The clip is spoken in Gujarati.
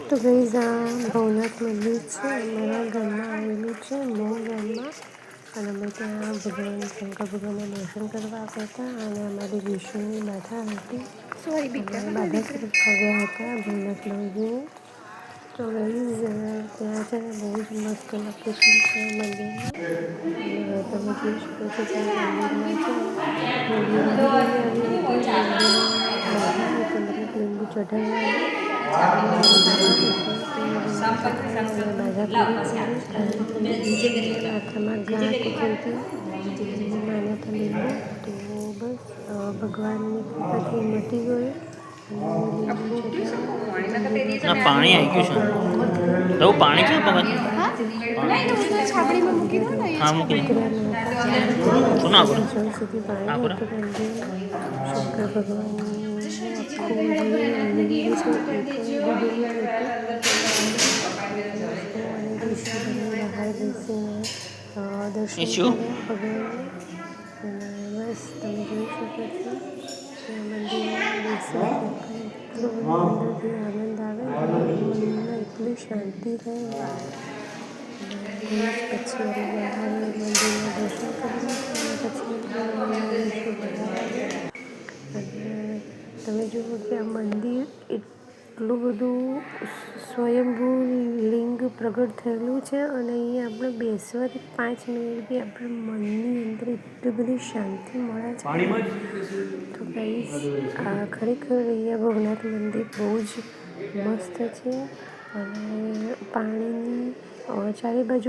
તો ગાઈઝ આ ભવનાથ મંદિર છે અમારા ગામમાં આવેલું છે મૂળ ગામમાં અને અમે ત્યાં ભગવાન શંકર ભગવાનના દર્શન કરવા આવ્યા હતા અને અમારી વિષ્ણુની બાધા હતી અને બાધા તરફ આવ્યા હતા ભવનાથ મંદિર. તો ગાઈઝ ત્યાં છે ને બહુ જ મસ્ત લોકેશન છે મંદિરમાં અને તમે જોઈ શકો છો કે મંદિરમાં છે લીંબુ આવી રીતે બાધા હતી મતલબ લીંબુ ચઢાવવાની બાધા પૂરી કરી માથામાં ગાંઠ હતી માન્યતા લીંબુ તો બસ ભગવાનની કૃપાથી મટી ગયું. પાણી આવી ગયું છે એવું પાણી છે પગત હા મૂકી શું ના કરો સુધી પાણી હતું શંકર ભગવાનની બહાર બેસીને દર્શન ભગવાનને અને બસ તમે જોઈ શકો છો કે મંદિરમાં બેસવાથી એટલો અંદરથી આનંદ આવે મનમાં એટલી શાંતિ રહે પછી અમે બહાર મંદિરના દર્શન કરી અને તમે જુઓ કે આ મંદિર એટલું બધું સ્વયંભૂ લિંગ પ્રગટ થયેલું છે અને અહીંયા આપણે બેસવાથી 5 મિનિટ બી આપણા મનની અંદર એટલી બધી શાંતિ મળે છે. તો ગાઈઝ આ ખરેખર અહીંયા ભવનાથ મંદિર બહુ જ મસ્ત છે અને પાણીની ચારે બાજુ